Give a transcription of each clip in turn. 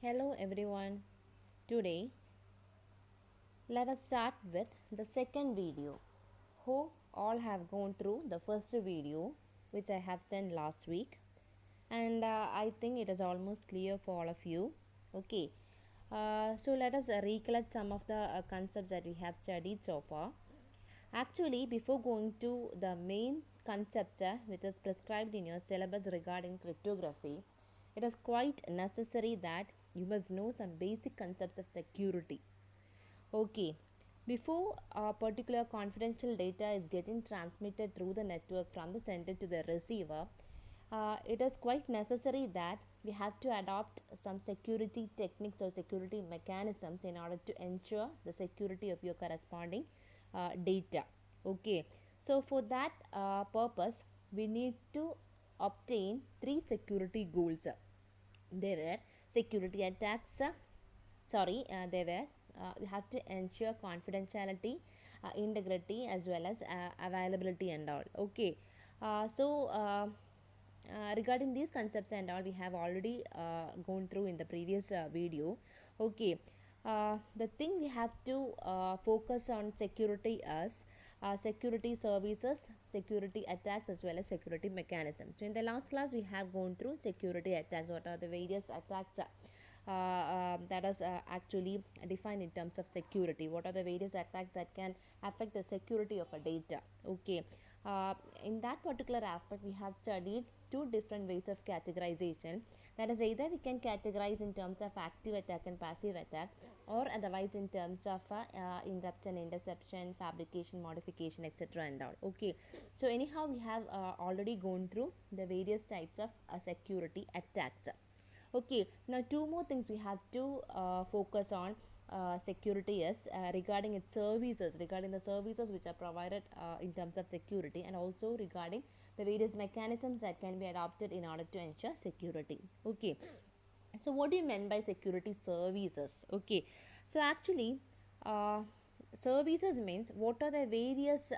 Hello everyone. Today let us start with the second video. Hope all have gone through the first video which I have sent last week, and I think it is almost clear for all of you. Okay. So let us recollect some of the concepts that we have studied so far. Actually, before going to the main concept which is prescribed in your syllabus regarding cryptography, it is quite necessary that you must know some basic concepts of security. Okay, before a particular confidential data is getting transmitted through the network from the sender to the receiver, it is quite necessary that we have to adopt some security techniques or security mechanisms in order to ensure the security of your corresponding data. Okay, so for that purpose, we need to obtain three security goals. They were security attacks, they were you have to ensure confidentiality, integrity, as well as availability and all. Okay, regarding these concepts and all, we have already gone through in the previous video. Okay, the thing we have to focus on security is security services, security attacks, as well as security mechanisms. So in the last class we have gone through security attacks. What are the various attacks that is actually defined in terms of security? What are the various attacks that can affect the security of a data? Okay, uh, in that particular aspect we have studied two different ways of categorization. That is, either we can categorize in terms of active attack and passive attack, or otherwise in terms of interruption, interception, fabrication, modification, etc. and all. Okay, so anyhow we have already gone through the various types of security attacks. Okay, now two more things we have to focus on security is regarding its services, regarding the services which are provided in terms of security, and also regarding the various mechanisms that can be adopted in order to ensure security. Okay, so what do you mean by security services? Okay, so actually uh, services means what are the various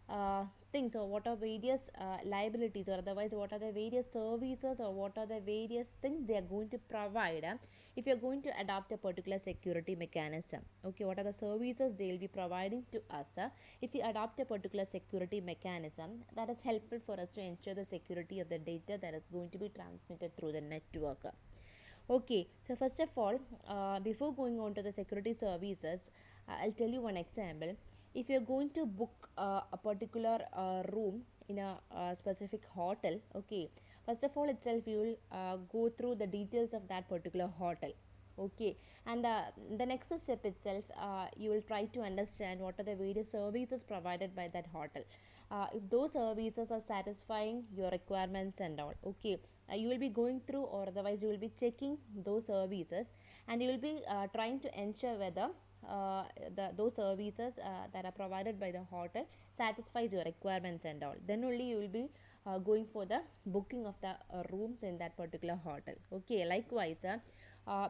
uh, things, or what are various liabilities, or otherwise what are the various services, or what are the various things they are going to provide if you are going to adopt a particular security mechanism. Okay, what are the services they will be providing to us if you adopt a particular security mechanism that is helpful for us to ensure the security of the data that is going to be transmitted through the network. Okay, so first of all, before going on to the security services, I'll tell you one example. If you're going to book a particular room in a specific hotel, okay, first of all itself you will go through the details of that particular hotel. Okay, and the next step itself, you will try to understand what are the various services provided by that hotel. If those services are satisfying your requirements and all. Okay, you will be going through, or otherwise you will be checking those services, and you will be trying to ensure whether those services that are provided by the hotel satisfies your requirements and all. Then only you will be going for the booking of the rooms in that particular hotel. Okay, likewise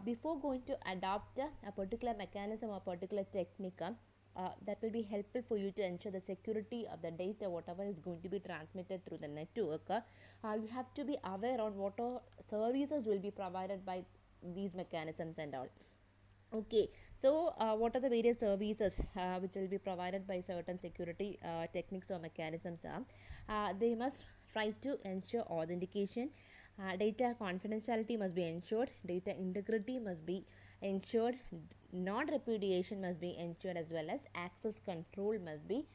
before going to adopt a particular mechanism or particular technique, that will be helpful for you to ensure the security of the data whatever is going to be transmitted through the network. You have to be aware on what are services will be provided by these mechanisms and all. Okay, so what are the various services which will be provided by certain security techniques or mechanisms are? They must try to ensure authentication, data confidentiality must be ensured, data integrity must be ensured, non repudiation must be ensured, as well as access control must be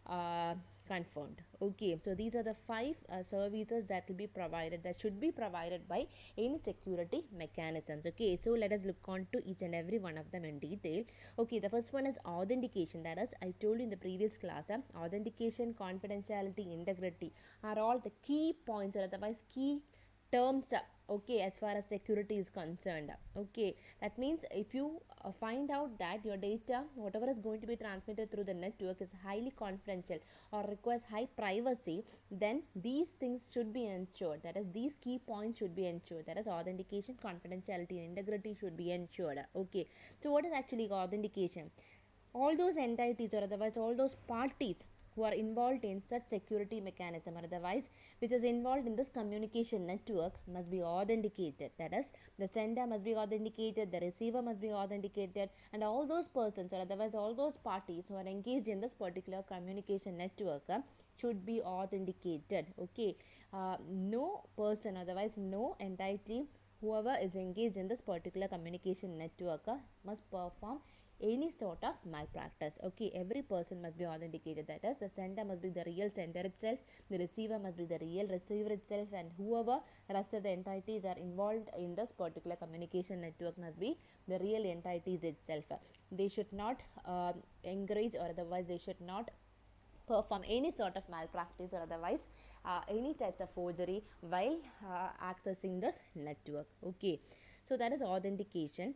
uh, confirmed. Okay, so these are the five services that will be provided, that should be provided by any security mechanisms. Okay, so let us look on to each and every one of them in detail. Okay, the first one is authentication. That is, I told you in the previous class, authentication, confidentiality, integrity are all the key points, or otherwise key terms, okay, as far as security is concerned. Okay, that means if you find out that your data whatever is going to be transmitted through the network is highly confidential or requires high privacy, then these things should be ensured. That is, these key points should be ensured. That is, authentication, confidentiality, and integrity should be ensured. Okay, so what is actually authentication? All those entities, or otherwise all those parties who are involved in such security mechanism, or otherwise which is involved in this communication network, must be authenticated. That is, the sender must be authenticated, the receiver must be authenticated, and all those persons, or otherwise all those parties who are engaged in this particular communication network should be authenticated. Okay, no person, otherwise no entity, whoever is engaged in this particular communication network must perform any sort of malpractice. Okay, every person must be authenticated. That is, the sender must be the real sender itself, the receiver must be the real receiver itself, and whoever rest of the entities are involved in this particular communication network must be the real entities itself. They should not encourage, or otherwise they should not perform any sort of malpractice, or otherwise any types of forgery while accessing this network. Okay, so that is authentication.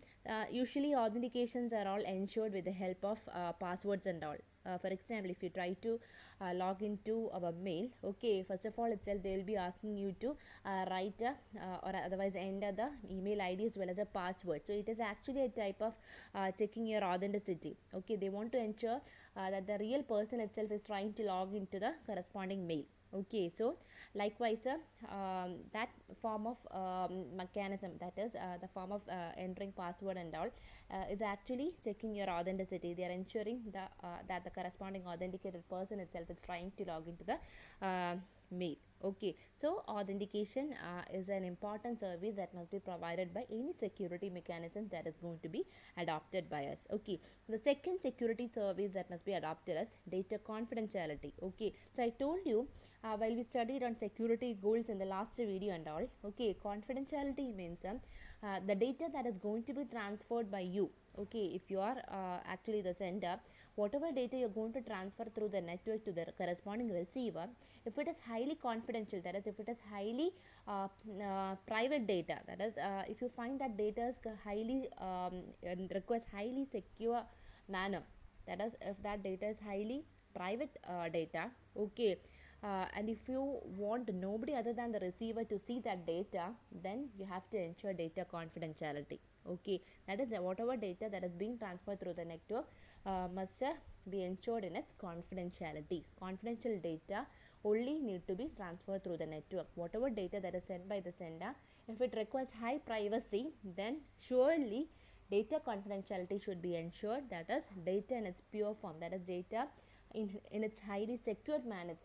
Usually authentications are all ensured with the help of passwords and all. For example, if you try to log into our mail, okay, first of all itself they will be asking you to write or otherwise enter the email ID as well as a password. So it is actually a type of checking your authenticity. Okay, they want to ensure that the real person itself is trying to log into the corresponding mail. Okay, so likewise that form of mechanism, that is the form of entering password and all, is actually checking your authenticity. They are ensuring that the corresponding authenticated person itself is trying to log into the mail. Okay, so authentication is an important service that must be provided by any security mechanism that is going to be adopted by us. Okay, the second security service that must be adopted is data confidentiality. Okay, so I told you while we studied on security goals in the last video and all, okay, confidentiality means the data that is going to be transferred by you. Okay, if you are actually the sender, whatever data you're going to transfer through the network to the corresponding receiver, if it is highly confidential, that is, if it is highly private data, that is, if you find that data is highly requires highly secure manner, that is, if that data is highly private data, okay, and if you want nobody other than the receiver to see that data, then you have to ensure data confidentiality. Okay, that is, whatever data that is being transferred through the network must be ensured in its confidentiality. Confidential data only need to be transferred through the network. Whatever data that is sent by the sender, if it requires high privacy, then surely data confidentiality should be ensured. That is, data in its pure form, that is, data in its highly secured manner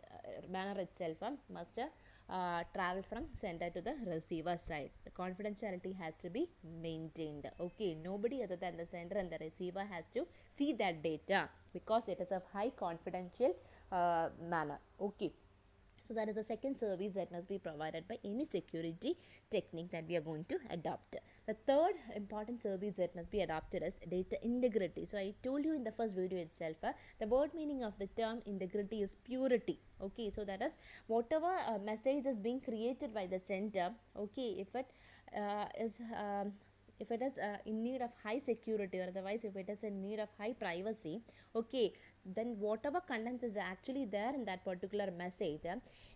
itself must travel from sender to the receiver side. The confidentiality has to be maintained. Okay, nobody other than the sender and the receiver has to see that data because it is of high confidential manner. Okay, so that is the second service that must be provided by any security technique that we are going to adopt. The third important service that must be adopted is data integrity. So I told you in the first video itself, the word meaning of the term integrity is purity. Okay, so that is, whatever message is being created by the sender, okay, if it is in need of high security, or otherwise if it is in need of high privacy, okay, then whatever contents is actually there in that particular message,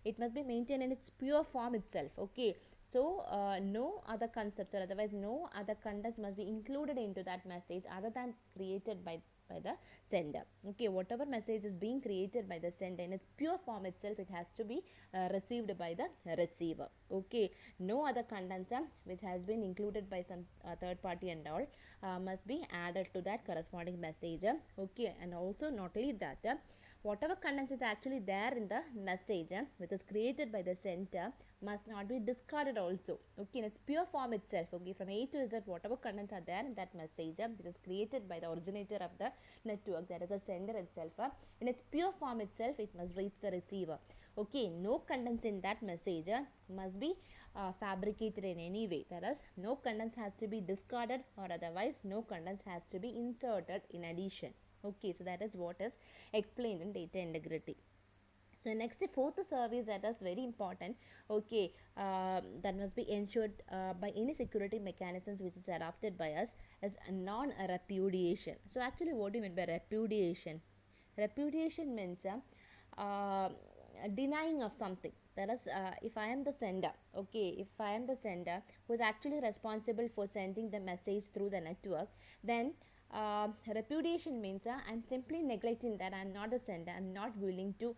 it must be maintained in its pure form itself. Okay, so no other concepts, or otherwise no other contents must be included into that message other than created by the sender. Okay, whatever message is being created by the sender in its pure form itself, it has to be received by the receiver. Okay, no other contents which has been included by some third party and all must be added to that corresponding message. Okay, and also not only that, whatever contents is actually there in the message which is created by the sender must not be discarded also. Okay, in its pure form itself. Okay, from A to Z, whatever contents are there in that message which is created by the originator of the network, that is the sender itself, in its pure form itself, it must reach the receiver. Okay, no contents in that message must be fabricated in any way. That is, no contents has to be discarded, or otherwise no contents has to be inserted in addition. Okay, so that is what is explained in data integrity. So next, the fourth service that is very important, okay, that must be ensured by any security mechanisms which is adopted by us, is non-repudiation. So actually, what do you mean by repudiation? Repudiation means denying of something. That is, if I am the sender, okay, if I am the sender who is actually responsible for sending the message through the network, then repudiation means I'm simply neglecting that I'm not the sender, I'm not willing to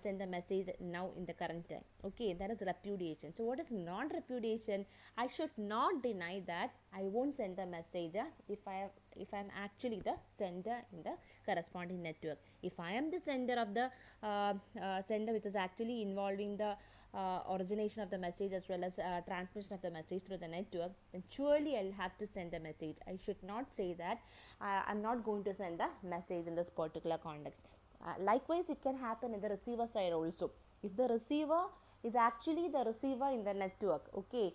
send the message now in the current time. Okay, that is repudiation. So what is non repudiation? I should not deny that I won't send the message if I'm actually the sender in the corresponding network. If I am the sender of the sender which is actually involving the origination of the message as well as transmission of the message through the network, then surely I'll have to send the message. I should not say that I'm not going to send the message in this particular context. Likewise, it can happen in the receiver side also. If the receiver is actually the receiver in the network, okay,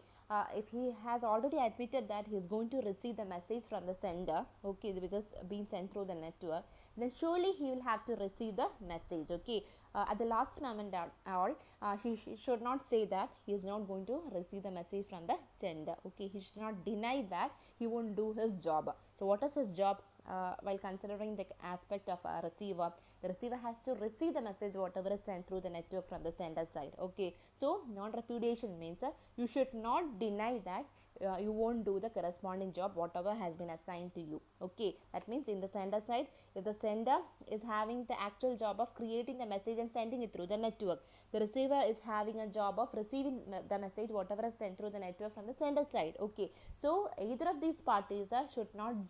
if he has already admitted that he is going to receive the message from the sender, okay, which is being sent through the network, then surely he will have to receive the message. Okay, at the last moment at all, he should not say that he is not going to receive the message from the sender. Okay, he should not deny that he won't do his job. So what is his job? While considering the aspect of a receiver, the receiver has to receive the message whatever is sent through the network from the sender side. Okay, so non repudiation means you should not deny that you won't do the corresponding job whatever has been assigned to you. Okay, that means in the sender side, if the sender is having the actual job of creating the message and sending it through the network, the receiver is having a job of receiving the message whatever is sent through the network from the sender side. Okay, so either of these parties should not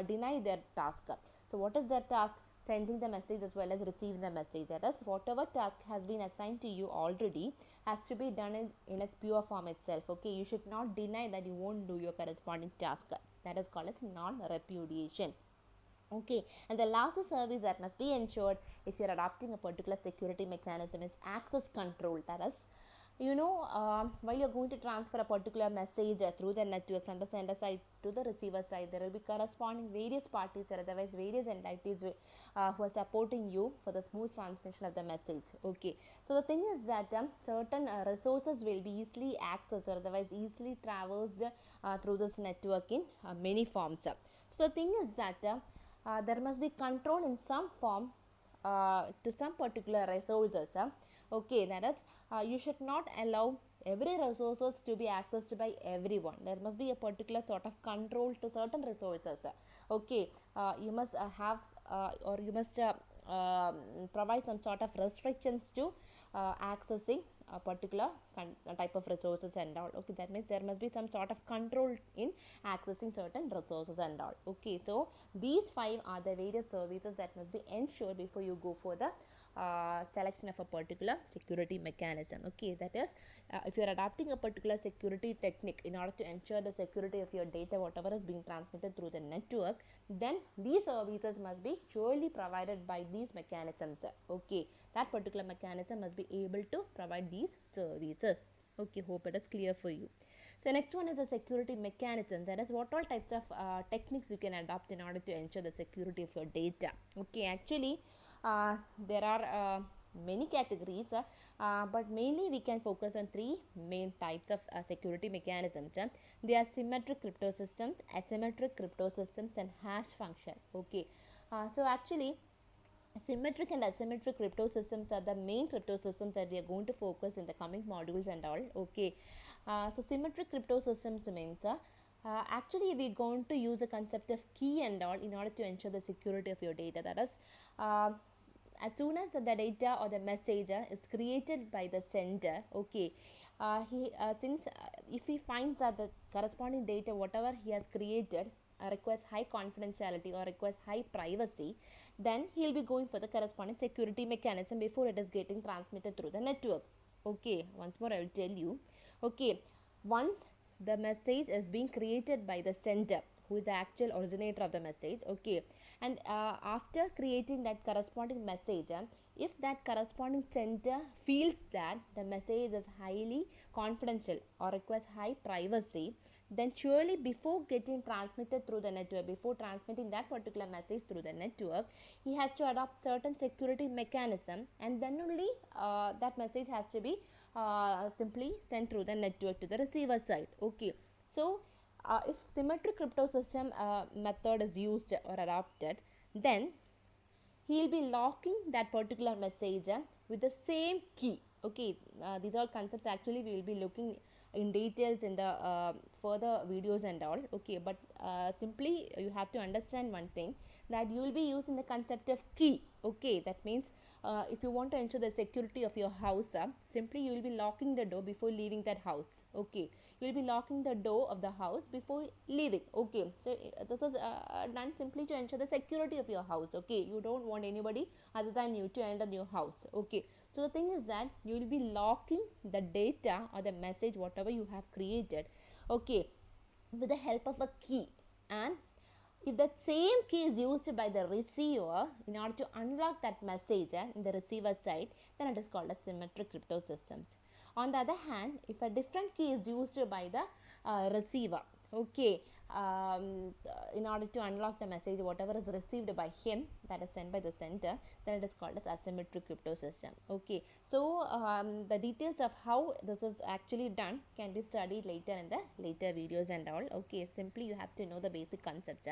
deny their task. So what is their task? Sending the message as well as receiving the message. That is, whatever task has been assigned to you already has to be done in its pure form itself. Okay, you should not deny that you won't do your corresponding task. That is called as non-repudiation. Okay, and the last service that must be ensured if you're adopting a particular security mechanism is access control. That is, while you're going to transfer a particular message through the network from the sender side to the receiver side, there will be corresponding various parties or otherwise various entities who are supporting you for the smooth transmission of the message. Okay, so the thing is that certain resources will be easily accessed or otherwise easily traversed through this network in many forms. So the thing is that there must be control in some form to some particular resources. Okay, that is, you should not allow every resources to be accessed by everyone. There must be a particular sort of control to certain resources. Okay, you must have or you must provide some sort of restrictions to accessing a particular type of resources and all. Okay, that means there must be some sort of control in accessing certain resources and all. Okay, so these five are the various services that must be ensured before you go for the selection of a particular security mechanism. Okay, that is, if you are adopting a particular security technique in order to ensure the security of your data whatever is being transmitted through the network, then these services must be surely provided by these mechanisms. Okay, that particular mechanism must be able to provide these services. Okay, hope it is clear for you. So next one is the security mechanism. That is, what all types of techniques you can adopt in order to ensure the security of your data. Okay, actually there are many categories, but mainly we can focus on three main types of security mechanisms. They are symmetric crypto systems, asymmetric crypto systems, and hash function. Okay, so actually symmetric and asymmetric crypto systems are the main crypto systems that we are going to focus in the coming modules and all. Okay, so symmetric crypto systems means actually we're going to use the concept of key and all in order to ensure the security of your data. That is, uh, as soon as the data or the message is created by the sender, okay, he since if he finds that the corresponding data whatever he has created requires high confidentiality or requires high privacy, then he'll be going for the corresponding security mechanism before it is getting transmitted through the network. Okay, once more I will tell you. Okay, once the message is being created by the sender who is the actual originator of the message. Okay, and after creating that corresponding message, if that corresponding sender feels that the message is highly confidential or requires high privacy, then surely before getting transmitted through the network, before transmitting that particular message through the network, he has to adopt certain security mechanism, and then only that message has to be simply sent through the network to the receiver side. Okay, so if symmetric crypto system method is used or adopted, then he will be locking that particular message with the same key. Okay, these are concepts actually we will be looking in details in the further videos and all. Okay, but simply you have to understand one thing, that you will be using the concept of key. Okay, that means if you want to ensure the security of your house, simply you will be locking the door before leaving that house. Okay, you will be locking the door of the house before leaving. Okay, so this is done simply to ensure the security of your house. Okay, you don't want anybody other than you to enter your house. Okay, so the thing is that you will be locking the data or the message whatever you have created, okay, with the help of a key. And if that same key is used by the receiver in order to unlock that message in the receiver side, then it is called as symmetric crypto systems. On the other hand, if a different key is used by the receiver, okay, in order to unlock the message whatever is received by him, that is sent by the sender, then it is called as asymmetric crypto system. Okay, so the details of how this is actually done can be studied later in the later videos and all. Okay, simply you have to know the basic concepts.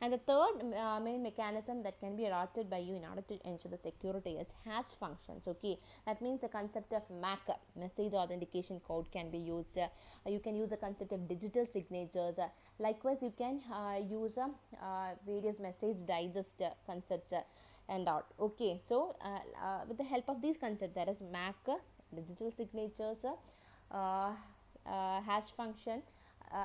And the third main mechanism that can be adopted by you in order to ensure the security is hash functions. Okay, that means the concept of MAC, message authentication code, can be used. You can use the concept of digital signatures. Likewise, you can use various message digest concepts and all. Okay, so with the help of these concepts, that is MAC, digital signatures, hash function,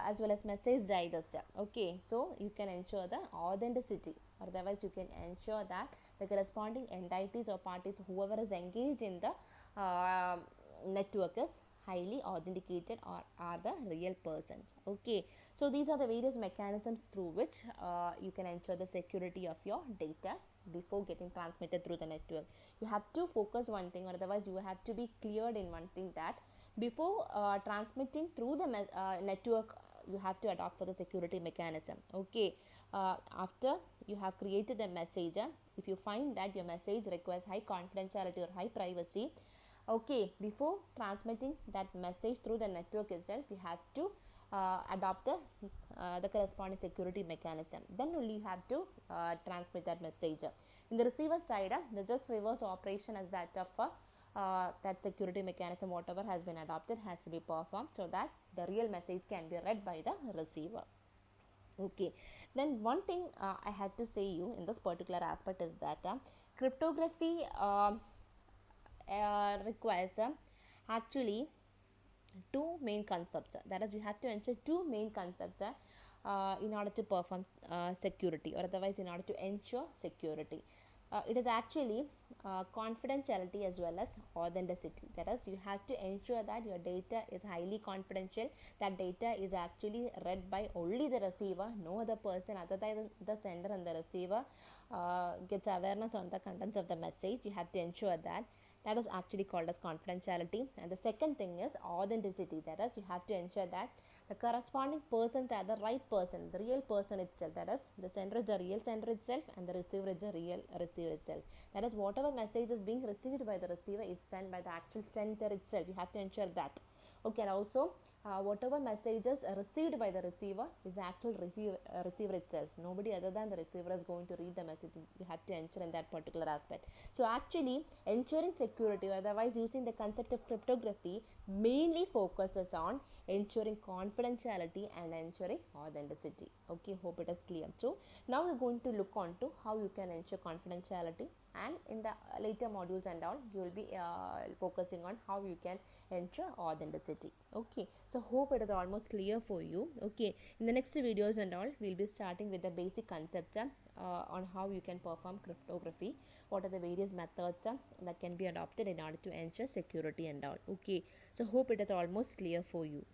as well as message digest. Okay, so you can ensure the authenticity, or otherwise you can ensure that the corresponding entities or parties whoever is engaged in the network is highly authenticated or are the real persons. Okay, so these are the various mechanisms through which you can ensure the security of your data before getting transmitted through the network. You have to focus one thing, or otherwise you have to be cleared in one thing, that before transmitting through the network, you have to adopt for the security mechanism. Okay, after you have created a message, if you find that your message requires high confidentiality or high privacy, okay, before transmitting that message through the network itself, you have to adopt the corresponding security mechanism. Then only you have to transmit that message. In the receiver side, the just reverse operation as that of that security mechanism whatever has been adopted has to be performed, so that the real message can be read by the receiver. Okay, then one thing I had to say you in this particular aspect is that cryptography requires actually two main concepts. That is, you have to ensure two main concepts in order to perform security, or otherwise in order to ensure security. It is actually confidentiality as well as authenticity. That is, you have to ensure that your data is highly confidential, that data is actually read by only the receiver, no other person other than the sender and the receiver gets awareness on the contents of the message. You have to ensure that. That is actually called as confidentiality. And the second thing is authenticity. That is, you have to ensure that the corresponding persons are the right person, the real person itself. That is, the sender is the real sender itself and the receiver is the real receiver itself. That is, whatever message is being received by the receiver is sent by the actual sender itself. You have to ensure that. Okay, and also whatever messages received by the receiver is the actual receiver itself. Nobody other than the receiver is going to read the message. You have to ensure in that particular aspect. So actually, ensuring security, otherwise using the concept of cryptography, mainly focuses on ensuring confidentiality and ensuring authenticity. Okay, hope it is clear. So now we're going to look on to how you can ensure confidentiality, and in the later modules and all, you will be focusing on how you can ensure authenticity. Okay, so hope it is almost clear for you. Okay, in the next videos and all, we'll be starting with the basic concepts on how you can perform cryptography, what are the various methods that can be adopted in order to ensure security and all. Okay, so hope it is almost clear for you.